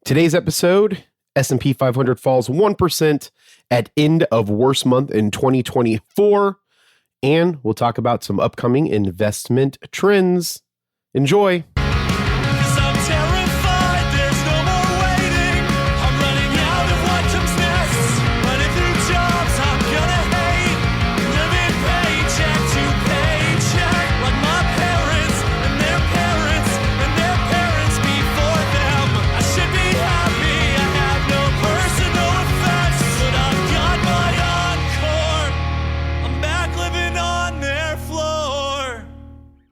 Today's episode, S&P 500 falls 1% at end of worst month in 2024. And we'll talk about some upcoming investment trends. Enjoy.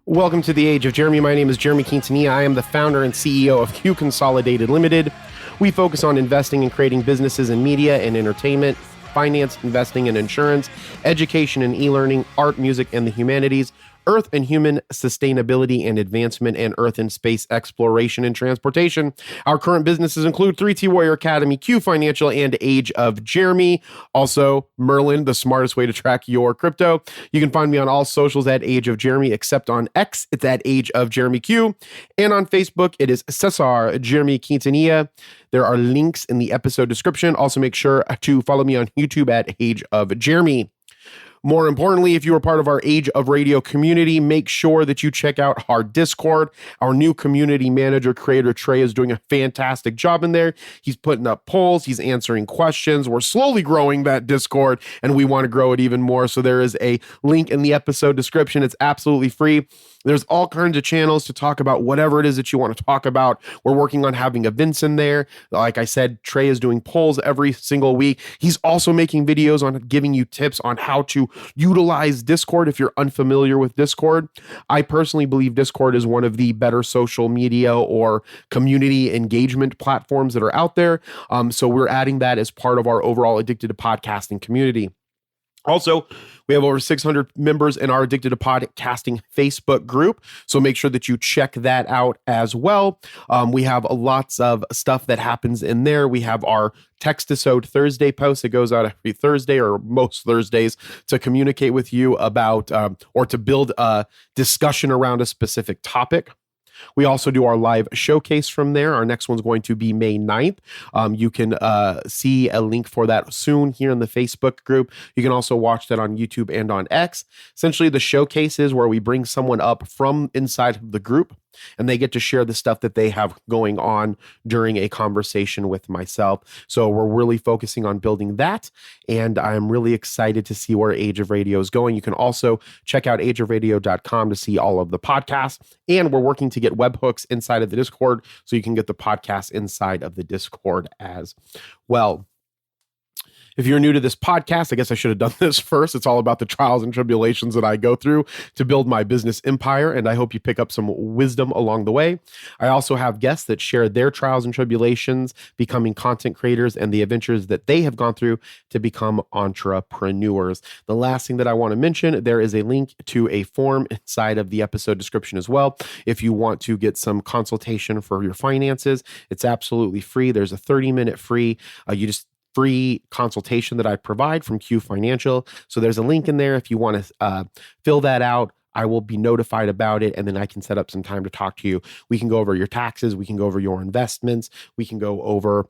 Welcome to the Age of Jeremy. My name is Jeremy Quintanilla. I am the founder and CEO of Q Consolidated Limited. We focus on investing and creating businesses in media and entertainment, finance, investing and insurance, education and e-learning, art, music, and the humanities, Earth and human sustainability and advancement, and Earth and space exploration and transportation. Our current businesses include 3T Warrior Academy, Q Financial, and Age of Jeremy. Also, Merlin, the smartest way to track your crypto. You can find me on all socials at Age of Jeremy, except on X, it's at Age of Jeremy Q. And on Facebook, it is Cesar Jeremy Quintanilla. There are links in the episode description. Also, make sure to follow me on YouTube at Age of Jeremy. More importantly, if you are part of our Age of Radio community, make sure that you check out our Discord. Our new community manager, creator Trey, is doing a fantastic job in there. He's putting up polls. He's answering questions. We're slowly growing that Discord, and we want to grow it even more. So there is a link in the episode description. It's absolutely free. There's all kinds of channels to talk about whatever it is that you want to talk about. We're working on having events in there. Like I said, Trey is doing polls every single week. He's also making videos on giving you tips on how to utilize Discord if you're unfamiliar with Discord. I personally believe Discord is one of the better social media or community engagement platforms that are out there. So we're adding that as part of our overall Addicted to Podcasting community. Also, we have over 600 members in our Addicted to Podcasting Facebook group, so make sure that you check that out as well. We have lots of stuff that happens in there. We have our Text-to-Sode Thursday post that goes out every Thursday or most Thursdays to communicate with you about or to build a discussion around a specific topic. We also do our live showcase from there. Our next one's going to be May 9th. You can see a link for that soon here in the Facebook group. You can also watch that on YouTube and on X. Essentially, the showcase is where we bring someone up from inside of the group, and they get to share the stuff that they have going on during a conversation with myself. So we're really focusing on building that, and I'm really excited to see where Age of Radio is going. You can also check out ageofradio.com to see all of the podcasts, and we're working to get webhooks inside of the Discord so you can get the podcast inside of the Discord as well. If you're new to this podcast, I guess I should have done this first. It's all about the trials and tribulations that I go through to build my business empire, and I hope you pick up some wisdom along the way. I also have guests that share their trials and tribulations, becoming content creators, and the adventures that they have gone through to become entrepreneurs. The last thing that I want to mention, there is a link to a form inside of the episode description as well. If you want to get some consultation for your finances, it's absolutely free. There's a 30-minute free, free consultation that I provide from Q Financial. So there's a link in there if you want to fill that out. I will be notified about it, and then I can set up some time to talk to you. We can go over your taxes. We can go over your investments. We can go over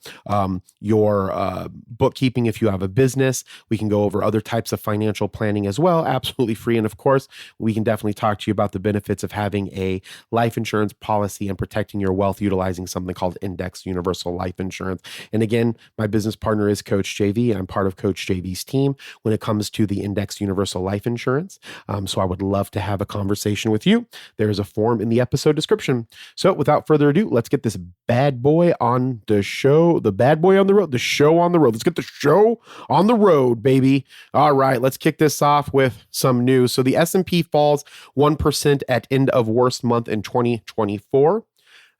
your bookkeeping if you have a business. We can go over other types of financial planning as well, absolutely free. And of course, we can definitely talk to you about the benefits of having a life insurance policy and protecting your wealth utilizing something called Index Universal Life Insurance. And again, my business partner is Coach JV. I'm part of Coach JV's team when it comes to the Index Universal Life Insurance. So I would love to have a conversation with you. There is a form in the episode description. So without further ado, let's get this bad boy on the show. The bad boy on the road. The show on the road. Let's get the show on the road, baby. All right, let's kick this off with some news. So the S&P falls 1% at end of worst month in 2024.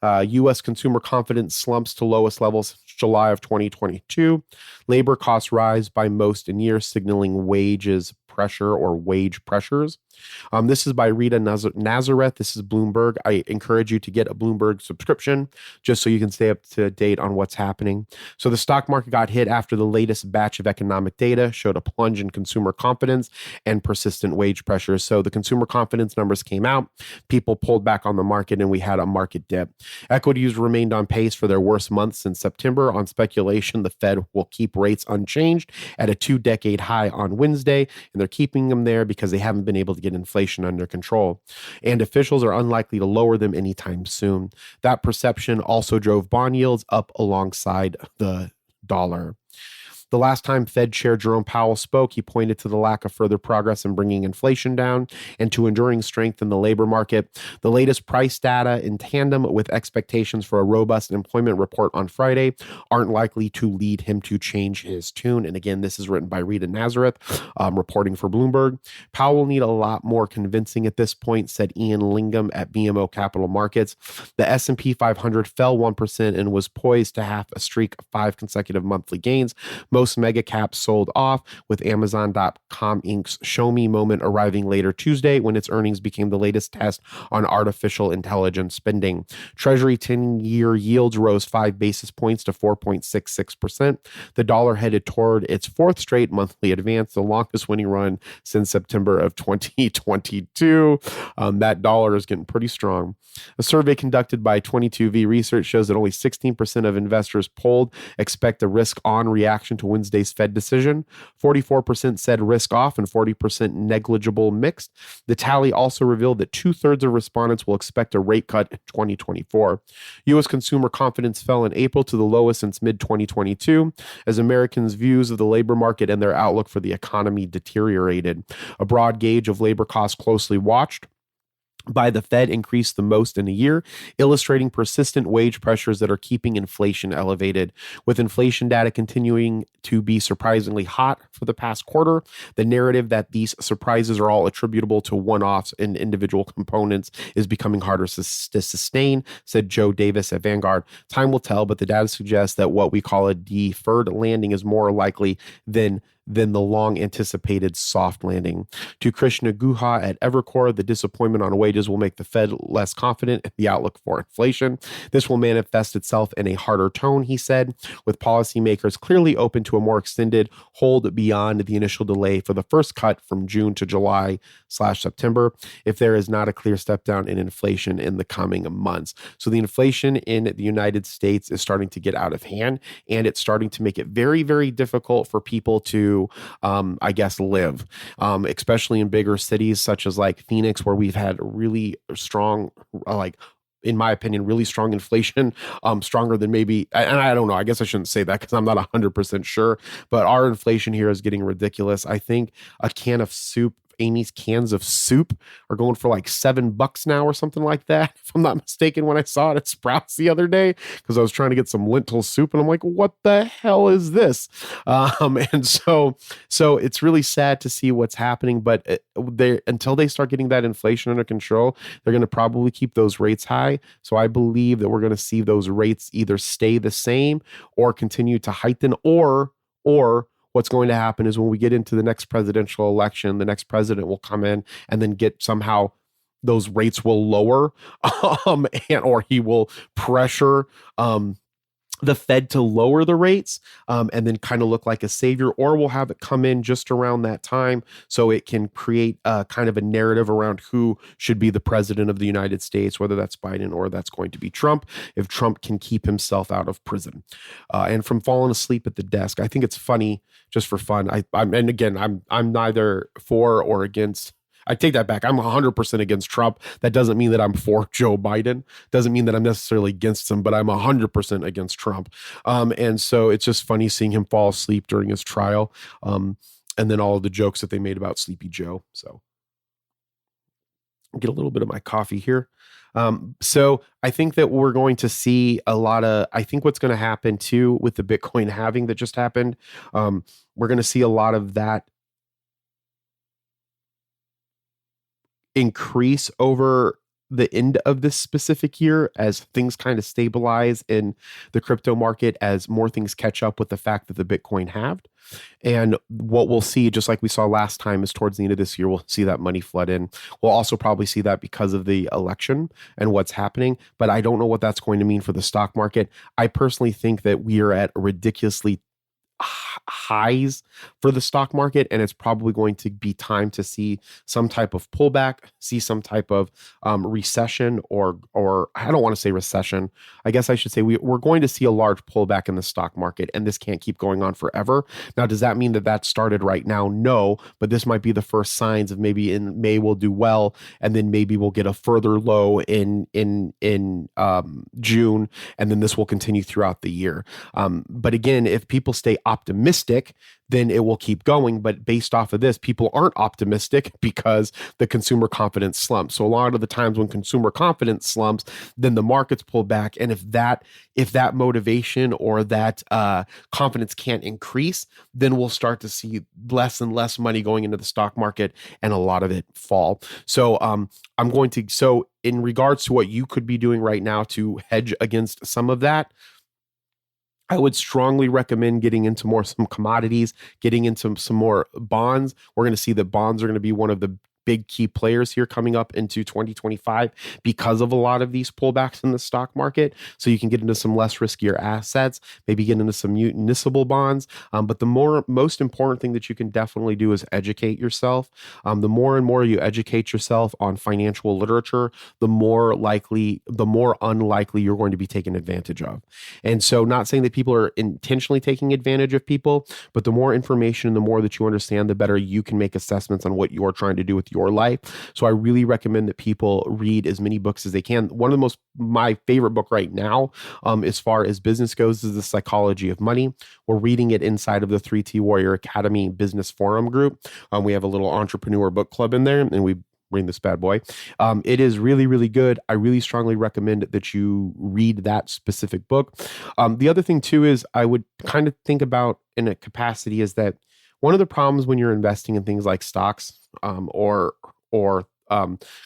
U.S. consumer confidence slumps to lowest levels July of 2022. Labor costs rise by most in years, signaling wages pressure or wage pressures. This is by Rita Nazareth. This is Bloomberg. I encourage you to get a Bloomberg subscription just so you can stay up to date on what's happening. So the stock market got hit after the latest batch of economic data showed a plunge in consumer confidence and persistent wage pressures. So the consumer confidence numbers came out, people pulled back on the market, and we had a market dip. Equities remained on pace for their worst month since September. On speculation, the Fed will keep rates unchanged at a 2-decade high on Wednesday, and they're keeping them there because they haven't been able to get inflation under control. And officials are unlikely to lower them anytime soon. That perception also drove bond yields up alongside the dollar. The last time Fed Chair Jerome Powell spoke, he pointed to the lack of further progress in bringing inflation down and to enduring strength in the labor market. The latest price data, in tandem with expectations for a robust employment report on Friday, aren't likely to lead him to change his tune. And again, this is written by Rita Nazareth, reporting for Bloomberg. Powell will need a lot more convincing at this point, said Ian Lingham at BMO Capital Markets. The S&P 500 fell 1% and was poised to have a streak of 5 consecutive monthly gains. Most mega caps sold off, with Amazon.com Inc.'s Show Me moment arriving later Tuesday when its earnings became the latest test on artificial intelligence spending. Treasury 10-year yields rose 5 basis points to 4.66%. The dollar headed toward its 4th straight monthly advance, the longest winning run since September of 2022. That dollar is getting pretty strong. A survey conducted by 22V Research shows that only 16% of investors polled expect a risk-on reaction to Wednesday's Fed decision. 44% said risk off and 40% negligible mixed. The tally also revealed that 2/3 of respondents will expect a rate cut in 2024. U.S. consumer confidence fell in April to the lowest since mid-2022 as Americans' views of the labor market and their outlook for the economy deteriorated. A broad gauge of labor costs closely watched by the Fed increased the most in a year, illustrating persistent wage pressures that are keeping inflation elevated. With inflation data continuing to be surprisingly hot for the past quarter, the narrative that these surprises are all attributable to one-offs and individual components is becoming harder to sustain, said Joe Davis at Vanguard. Time will tell, but the data suggests that what we call a deferred landing is more likely than the long-anticipated soft landing. To Krishna Guha at Evercore, the disappointment on wages will make the Fed less confident in the outlook for inflation. This will manifest itself in a harder tone, he said, with policymakers clearly open to a more extended hold beyond the initial delay for the first cut from June to July/September, if there is not a clear step down in inflation in the coming months. So the inflation in the United States is starting to get out of hand, and it's starting to make it very, very difficult for people to live, especially in bigger cities such as like Phoenix, where we've had really strong, in my opinion, really strong inflation, stronger than maybe, and I don't know, I guess I shouldn't say that because I'm not 100% sure, but our inflation here is getting ridiculous. I think a can of soup, Amy's cans of soup, are going for like $7 now or something like that, if I'm not mistaken, when I saw it at Sprouts the other day, because I was trying to get some lentil soup and I'm like, what the hell is this? And so it's really sad to see what's happening, but until they start getting that inflation under control, they're going to probably keep those rates high. So I believe that we're going to see those rates either stay the same or continue to heighten, or what's going to happen is when we get into the next presidential election, the next president will come in and then get somehow those rates will lower, or he will pressure the Fed to lower the rates, and then kind of look like a savior, or we'll have it come in just around that time so it can create kind of a narrative around who should be the president of the United States, whether that's Biden or that's going to be Trump, if Trump can keep himself out of prison. And from falling asleep at the desk, I think it's funny, just for fun. I'm neither for or against. I take that back. I'm 100% against Trump. That doesn't mean that I'm for Joe Biden. Doesn't mean that I'm necessarily against him, but I'm 100% against Trump. And so it's just funny seeing him fall asleep during his trial. And then all of the jokes that they made about Sleepy Joe. So I'll get a little bit of my coffee here. So I think that we're going to see I think what's going to happen too with the Bitcoin halving that just happened, we're going to see a lot of that increase over the end of this specific year as things kind of stabilize in the crypto market, as more things catch up with the fact that the Bitcoin halved. And what we'll see, just like we saw last time, is towards the end of this year, we'll see that money flood in. We'll also probably see that because of the election and what's happening. But I don't know what that's going to mean for the stock market. I personally think that we are at a ridiculously highs for the stock market, and it's probably going to be time to see some type of pullback, see some type of recession, or I don't want to say recession. I guess I should say we're going to see a large pullback in the stock market, and this can't keep going on forever. Now, does that mean that that started right now? No, but this might be the first signs of maybe in May we'll do well, and then maybe we'll get a further low in June, and then this will continue throughout the year. But again, if people stay optimistic, then it will keep going. But based off of this, people aren't optimistic because the consumer confidence slumps. So a lot of the times when consumer confidence slumps, then the markets pull back. And if that motivation or that confidence can't increase, then we'll start to see less and less money going into the stock market and a lot of it fall. So so in regards to what you could be doing right now to hedge against some of that, I would strongly recommend getting into some commodities, getting into some more bonds. We're going to see that bonds are going to be one of the big key players here coming up into 2025 because of a lot of these pullbacks in the stock market. So you can get into some less riskier assets, maybe get into some municipal bonds. But the most important thing that you can definitely do is educate yourself. The more and more you educate yourself on financial literature, the more unlikely you're going to be taken advantage of. And so not saying that people are intentionally taking advantage of people, but the more information and the more that you understand, the better you can make assessments on what you're trying to do with your life. So I really recommend that people read as many books as they can. One of my favorite book right now, as far as business goes, is The Psychology of Money. We're reading it inside of the 3T Warrior Academy Business Forum group. We have a little entrepreneur book club in there, and we bring this bad boy. It is really, really good. I really strongly recommend that you read that specific book. The other thing too is I would kind of think about in a capacity is that one of the problems when you're investing in things like stocks or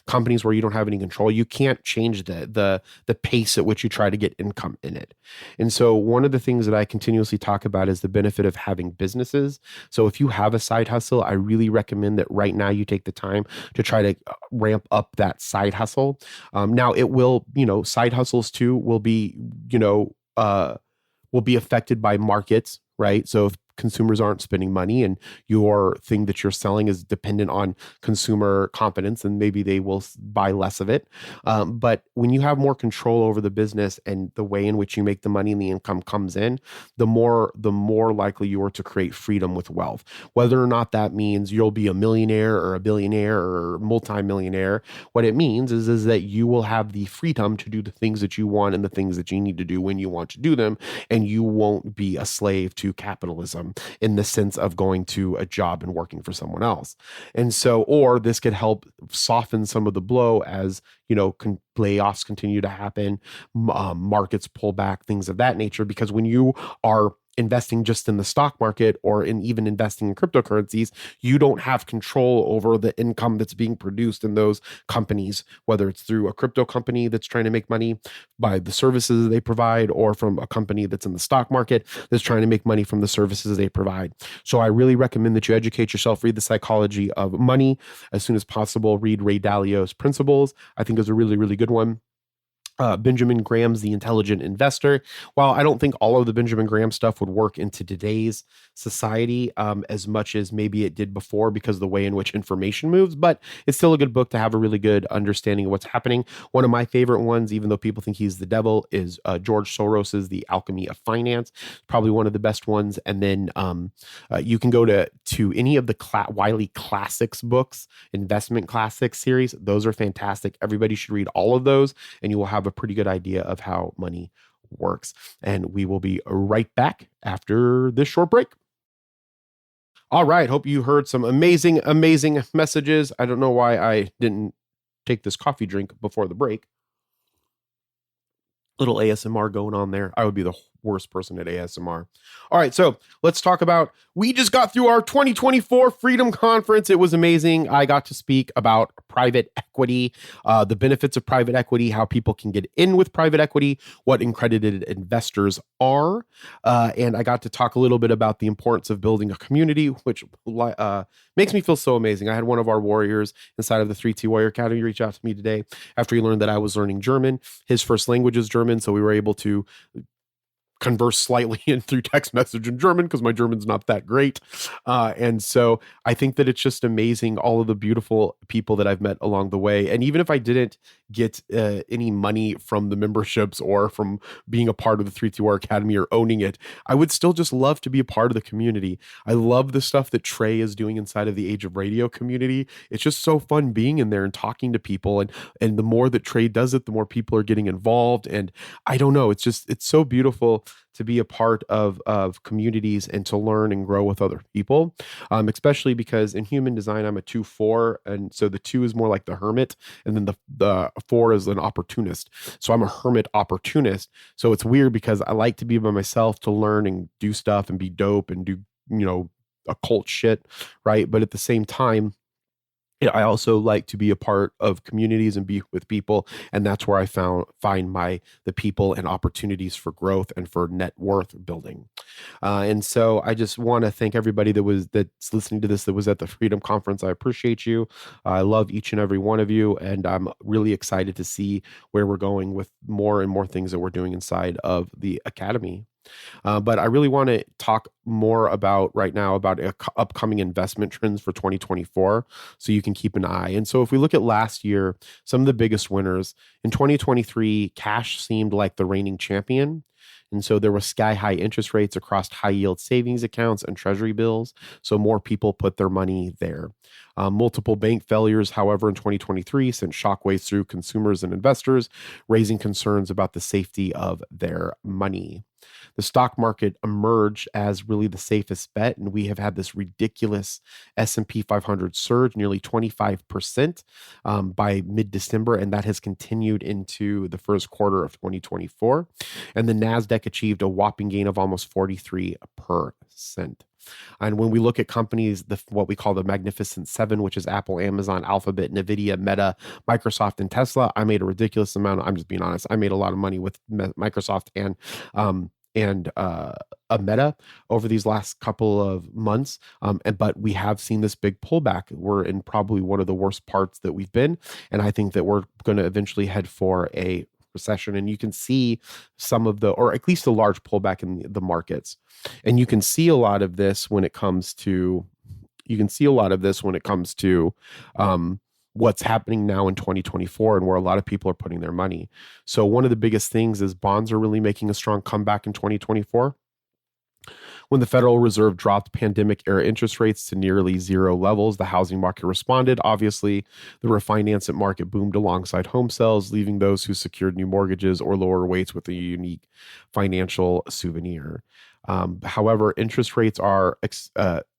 companies where you don't have any control, you can't change the pace at which you try to get income in it. And so one of the things that I continuously talk about is the benefit of having businesses. So if you have a side hustle, I really recommend that right now you take the time to try to ramp up that side hustle. Now it will, side hustles too will be, will be affected by markets, right? So if consumers aren't spending money and your thing that you're selling is dependent on consumer confidence, and maybe they will buy less of it. But when you have more control over the business and the way in which you make the money and the income comes in, the more likely you are to create freedom with wealth. Whether or not that means you'll be a millionaire or a billionaire or multimillionaire, what it means is that you will have the freedom to do the things that you want and the things that you need to do when you want to do them, and you won't be a slave to capitalism in the sense of going to a job and working for someone else. And so, or this could help soften some of the blow as, layoffs continue to happen, markets pull back, things of that nature, because when you are investing just in the stock market or even investing in cryptocurrencies, you don't have control over the income that's being produced in those companies, whether it's through a crypto company that's trying to make money by the services they provide, or from a company that's in the stock market that's trying to make money from the services they provide. So I really recommend that you educate yourself, read The Psychology of Money as soon as possible, read Ray Dalio's Principles. I think is a really, really good one. Benjamin Graham's The Intelligent Investor. While I don't think all of the Benjamin Graham stuff would work into today's society as much as maybe it did before because of the way in which information moves, but it's still a good book to have a really good understanding of what's happening. One of my favorite ones, even though people think he's the devil, is George Soros's The Alchemy of Finance. Probably one of the best ones. And then you can go to any of the Wiley Classics books, investment classics series. Those are fantastic. Everybody should read all of those, and you will have a pretty good idea of how money works. And we will be right back after this short break. All right. Hope you heard some amazing, amazing messages. I don't know why I didn't take this coffee drink before the break. Little ASMR going on there. I would be the worst person at ASMR. All right, so let's talk about, we just got through our 2024 Freedom Conference. It was amazing. I got to speak about private equity, the benefits of private equity, how people can get in with private equity, what accredited investors are. And I got to talk a little bit about the importance of building a community, which makes me feel so amazing. I had one of our warriors inside of the 3T Warrior Academy reach out to me today after he learned that I was learning German. His first language is German, so we were able to converse slightly in through text message in German because my German's not that great. And so I think that it's just amazing, all of the beautiful people that I've met along the way. And even if I didn't get any money from the memberships or from being a part of the 3TR Academy or owning it, I would still just love to be a part of the community. I love the stuff that Trey is doing inside of the Age of Radio community. It's just so fun being in there and talking to people. And the more that Trey does it, the more people are getting involved. And I don't know, it's so beautiful to be a part of communities and to learn and grow with other people, especially because in human design, I'm a 2-4. And so the 2 is more like the hermit. And then the 4 is an opportunist. So I'm a hermit opportunist. So it's weird because I like to be by myself to learn and do stuff and be dope and do, occult shit. Right. But at the same time, I also like to be a part of communities and be with people, and that's where I find the people and opportunities for growth and for net worth building. And so I just want to thank everybody that's listening to this that was at the Freedom Conference. I appreciate you. I love each and every one of you, and I'm really excited to see where we're going with more and more things that we're doing inside of the Academy. But I really want to talk more about right now about upcoming investment trends for 2024, so you can keep an eye. And so if we look at last year, some of the biggest winners in 2023, cash seemed like the reigning champion. And so there was sky high interest rates across high yield savings accounts and treasury bills. So more people put their money there. Multiple bank failures, however, in 2023 sent shockwaves through consumers and investors, raising concerns about the safety of their money. The stock market emerged as really the safest bet, and we have had this ridiculous S&P 500 surge, nearly 25% by mid-December, and that has continued into the first quarter of 2024. And the NASDAQ achieved a whopping gain of almost 43%. And when we look at companies, what we call the Magnificent Seven, which is Apple, Amazon, Alphabet, Nvidia, Meta, Microsoft, and Tesla, I made a ridiculous amount. I'm just being honest. I made a lot of money with Microsoft and a Meta over these last couple of months. But we have seen this big pullback. We're in probably one of the worst parts that we've been. And I think that we're going to eventually head for a recession. And you can see some of or at least a large pullback in the markets. And you can see a lot of this when it comes to, what's happening now in 2024 and where a lot of people are putting their money. So one of the biggest things is bonds are really making a strong comeback in 2024. When the Federal Reserve dropped pandemic-era interest rates to nearly zero levels, the housing market responded. Obviously, the refinance market boomed alongside home sales, leaving those who secured new mortgages or lower rates with a unique financial souvenir. However, interest rates are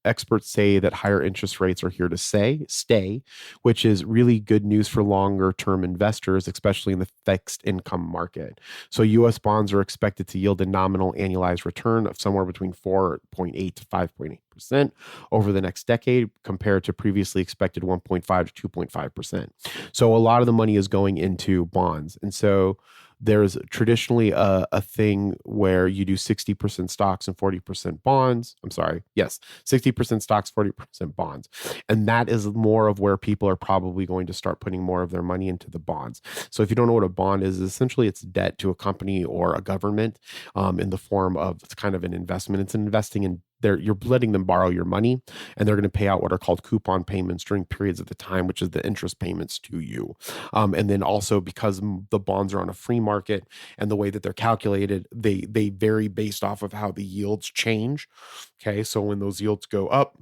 experts say that higher interest rates are here to stay, which is really good news for longer term investors, especially in the fixed income market. So U.S. bonds are expected to yield a nominal annualized return of somewhere between 4.8 to 5.8% over the next decade, compared to previously expected 1.5 to 2.5%. So a lot of the money is going into bonds. And so there's traditionally a thing where you do 60% stocks and 40% bonds. I'm sorry. Yes, 60% stocks, 40% bonds. And that is more of where people are probably going to start putting more of their money into the bonds. So if you don't know what a bond is, essentially it's debt to a company or a government in the form of, it's kind of an investment. It's investing in you're letting them borrow your money, and they're going to pay out what are called coupon payments during periods of the time, which is the interest payments to you. And then also because the bonds are on a free market and the way that they're calculated, they vary based off of how the yields change. Okay. So when those yields go up,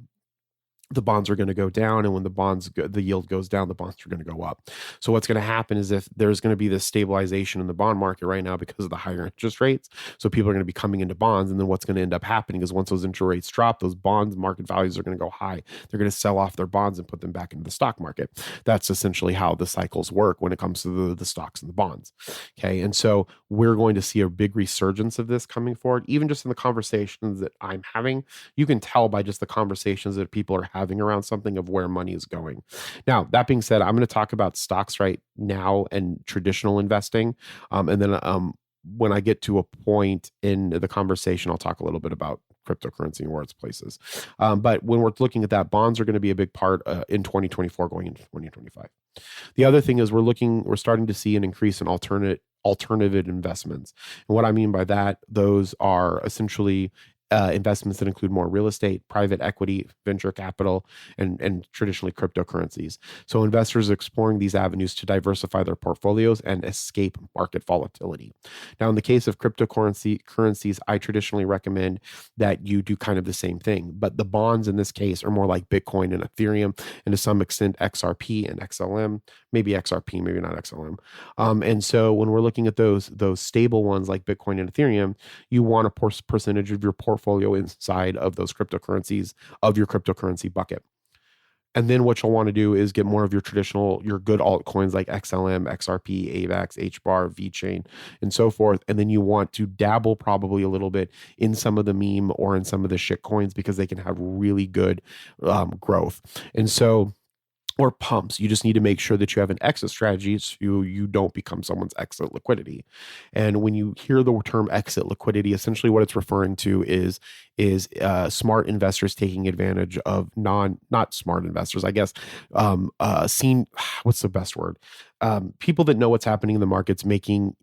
the bonds are going to go down, and when the yield goes down, the bonds are going to go up. So what's going to happen is, if there's going to be this stabilization in the bond market right now because of the higher interest rates, so people are going to be coming into bonds, and then what's going to end up happening is, once those interest rates drop, those bonds market values are going to go high. They're going to sell off their bonds and put them back into the stock market. That's essentially how the cycles work when it comes to the stocks and the bonds. Okay, and so we're going to see a big resurgence of this coming forward. Even just in the conversations that I'm having, you can tell by just the conversations that people are having around something of where money is going. Now, that being said, I'm going to talk about stocks right now and traditional investing. And then when I get to a point in the conversation, I'll talk a little bit about cryptocurrency and where it's places. But when we're looking at that, bonds are going to be a big part in 2024 going into 2025. The other thing is, we're starting to see an increase in alternative investments. And what I mean by that, those are essentially investments that include more real estate, private equity, venture capital, and traditionally cryptocurrencies. So investors are exploring these avenues to diversify their portfolios and escape market volatility. Now, in the case of currencies, I traditionally recommend that you do kind of the same thing, but the bonds in this case are more like Bitcoin and Ethereum, and to some extent XRP and XLM, maybe XRP, maybe not XLM. And so when we're looking at those stable ones like Bitcoin and Ethereum, you want a percentage of your portfolio inside of those cryptocurrencies, of your cryptocurrency bucket. And then what you'll want to do is get more of your good altcoins like XLM, XRP, AVAX, HBAR, VeChain, and so forth. And then you want to dabble probably a little bit in some of the meme or in some of the shit coins, because they can have really good growth. And so, or pumps. You just need to make sure that you have an exit strategy so you don't become someone's exit liquidity. And when you hear the term exit liquidity, essentially what it's referring to is smart investors taking advantage of not smart investors, I guess. What's the best word? People that know what's happening in the markets, taking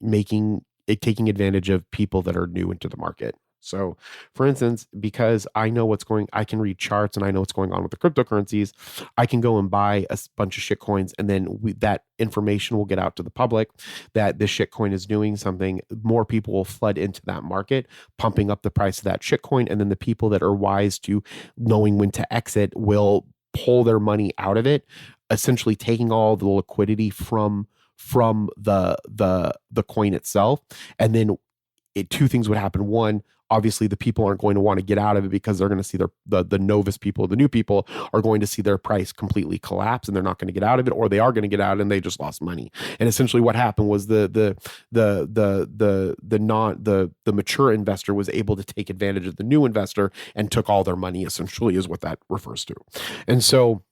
advantage of people that are new into the market. So, for instance, because I can read charts and I know what's going on with the cryptocurrencies, I can go and buy a bunch of shit coins, and then that information will get out to the public that this shit coin is doing something. More people will flood into that market, pumping up the price of that shit coin, and then the people that are wise to knowing when to exit will pull their money out of it, essentially taking all the liquidity from the coin itself. And then two things would happen. One, obviously the people aren't going to want to get out of it, because they're going to see the novice people, the new people are going to see their price completely collapse, and they're not going to get out of it, or they are going to get out and they just lost money. And essentially what happened was the mature investor was able to take advantage of the new investor and took all their money, essentially, is what that refers to. And so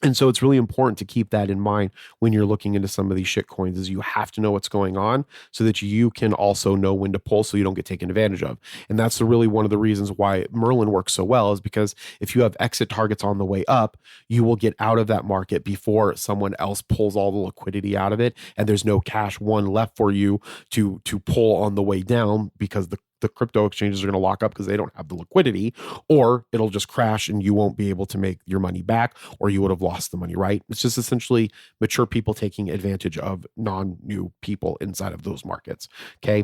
it's really important to keep that in mind when you're looking into some of these shit coins, is you have to know what's going on so that you can also know when to pull, so you don't get taken advantage of. And that's really one of the reasons why Merlin works so well, is because if you have exit targets on the way up, you will get out of that market before someone else pulls all the liquidity out of it, and there's no cash left for you to pull on the way down, because the crypto exchanges are going to lock up because they don't have the liquidity, or it'll just crash and you won't be able to make your money back, or you would have lost the money, right? It's just essentially mature people taking advantage of non-new people inside of those markets. Okay.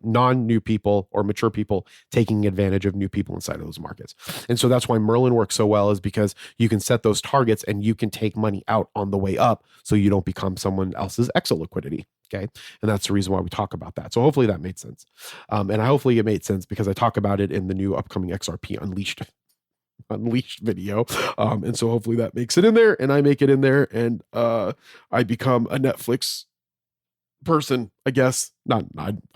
Non-new people or mature people taking advantage of new people inside of those markets. And so that's why Merlin works so well, is because you can set those targets and you can take money out on the way up, so you don't become someone else's exit liquidity. Okay. And that's the reason why we talk about that. So hopefully that made sense. And hopefully it made sense because I talk about it in the new upcoming XRP Unleashed video. And so hopefully that makes it in there, and I make it in there, and I become a Netflix person, I guess. I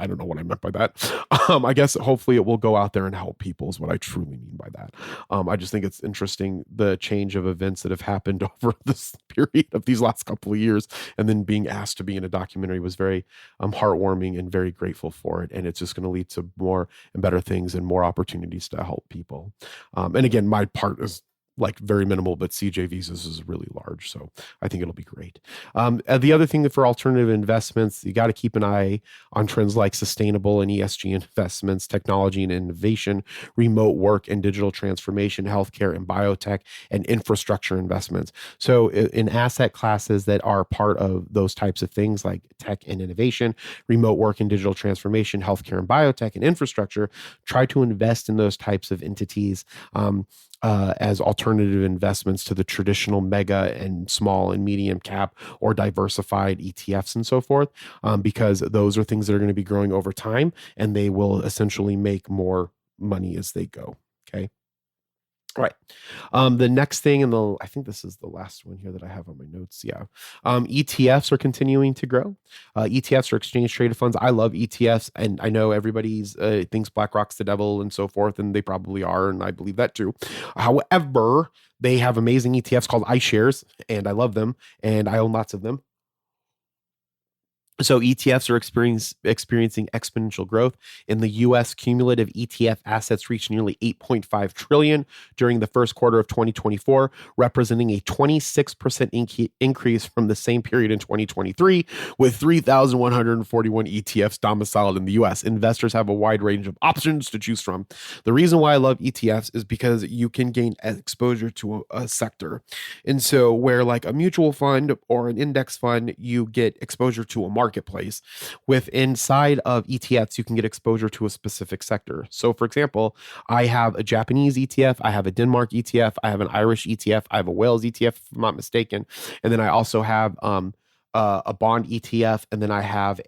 don't know what I meant by that. I guess hopefully it will go out there and help people, is what I truly mean by that. I just think it's interesting, the change of events that have happened over this period of these last couple of years, and then being asked to be in a documentary was very heartwarming, and very grateful for it. And it's just going to lead to more and better things and more opportunities to help people. And again, my part is like very minimal, but CJ Visas is really large. So I think it'll be great. The other thing that for alternative investments, you got to keep an eye on trends like sustainable and ESG investments, technology and innovation, remote work and digital transformation, healthcare and biotech, and infrastructure investments. So in asset classes that are part of those types of things like tech and innovation, remote work and digital transformation, healthcare and biotech, and infrastructure, try to invest in those types of entities. as alternative investments to the traditional mega and small and medium cap or diversified ETFs and so forth, because those are things that are going to be growing over time, and they will essentially make more money as they go. Okay. All right. The next thing, I think this is the last one here that I have on my notes. Yeah. ETFs are continuing to grow. ETFs are exchange traded funds. I love ETFs, and I know everybody's thinks BlackRock's the devil and so forth, and they probably are, and I believe that too. However, they have amazing ETFs called iShares, and I love them, and I own lots of them. So ETFs are experiencing exponential growth. In the U.S., cumulative ETF assets reached nearly 8.5 trillion during the first quarter of 2024, representing a 26% increase from the same period in 2023, with 3,141 ETFs domiciled in the U.S. Investors have a wide range of options to choose from. The reason why I love ETFs is because you can gain exposure to a sector. And so where like a mutual fund or an index fund, you get exposure to a marketplace. With inside of ETFs, you can get exposure to a specific sector. So for example, I have a Japanese ETF, I have a Denmark ETF, I have an Irish ETF, I have a Wales ETF, if I'm not mistaken. And then I also have a bond ETF, and then I have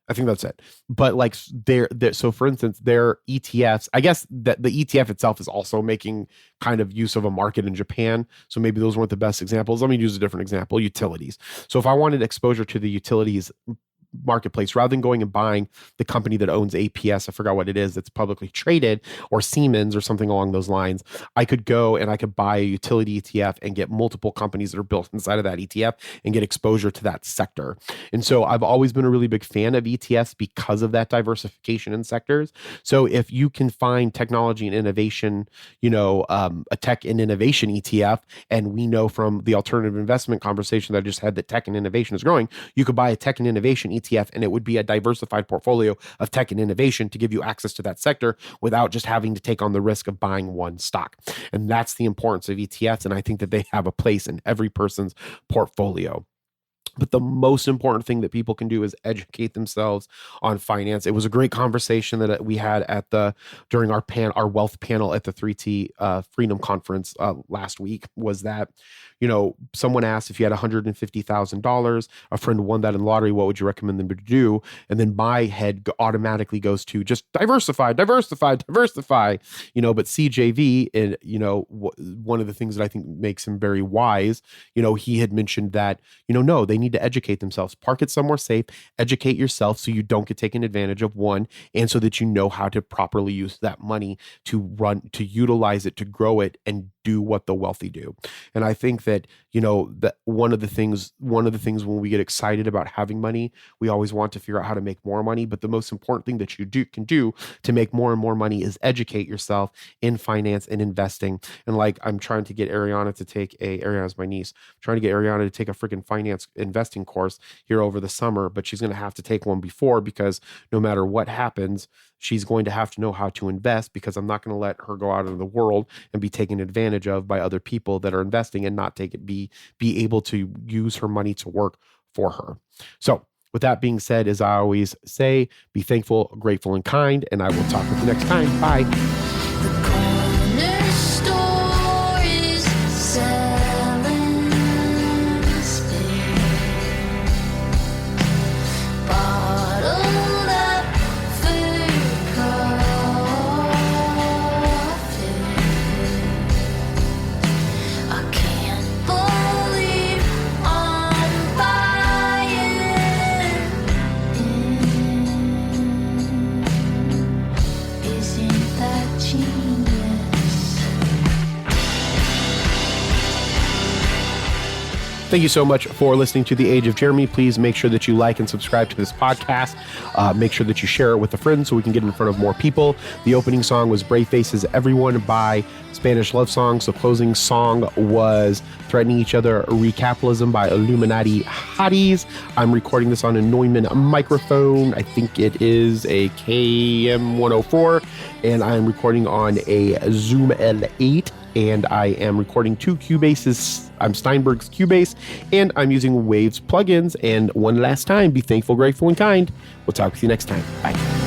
I think that's it. But like so for instance, their ETFs, I guess that the ETF itself is also making kind of use of a market in Japan. So maybe those weren't the best examples. Let me use a different example, utilities. So if I wanted exposure to the utilities marketplace, rather than going and buying the company that owns APS, I forgot what it is, that's publicly traded, or Siemens or something along those lines, I could go and I could buy a utility ETF and get multiple companies that are built inside of that ETF and get exposure to that sector. And so I've always been a really big fan of ETFs because of that diversification in sectors. So if you can find technology and innovation, a tech and innovation ETF, and we know from the alternative investment conversation that I just had that tech and innovation is growing, you could buy a tech and innovation ETF, and it would be a diversified portfolio of tech and innovation to give you access to that sector without just having to take on the risk of buying one stock. And that's the importance of ETFs. And I think that they have a place in every person's portfolio. But the most important thing that people can do is educate themselves on finance. It was a great conversation that we had during our wealth panel at the 3T Freedom Conference last week. Was that, someone asked, if you had $150,000, a friend won that in the lottery, what would you recommend them to do? And then my head automatically goes to just diversify. But CJV, and one of the things that I think makes him very wise, he had mentioned that, no, they need to educate themselves. Park it somewhere safe, educate yourself so you don't get taken advantage of, one, and so that you know how to properly use that money to utilize it, to grow it, and do what the wealthy do. And I think that, that one of the things when we get excited about having money, we always want to figure out how to make more money. But the most important thing that you can do to make more and more money is educate yourself in finance and investing. And like, I'm trying to get Ariana's my niece, trying to get Ariana to take a freaking finance investing course here over the summer, but she's going to have to take one before, because no matter what happens, she's going to have to know how to invest, because I'm not going to let her go out into the world and be taken advantage of by other people that are investing and not be able to use her money to work for her. So with that being said, as I always say, be thankful, grateful, and kind, and I will talk with you next time. Bye. Thank you so much for listening to The Age of Jeremy. Please make sure that you like and subscribe to this podcast. Make sure that you share it with a friend so we can get in front of more people. The opening song was Brave Faces Everyone by Spanish Love Songs. The closing song was Threatening Each Other, Recapitalism by Illuminati Hotties. I'm recording this on a Neumann microphone. I think it is a KM104, and I'm recording on a Zoom L8. And I am recording two Cubases. I'm Steinberg's Cubase, and I'm using Waves plugins. And one last time, be thankful, grateful, and kind. We'll talk with you next time. Bye.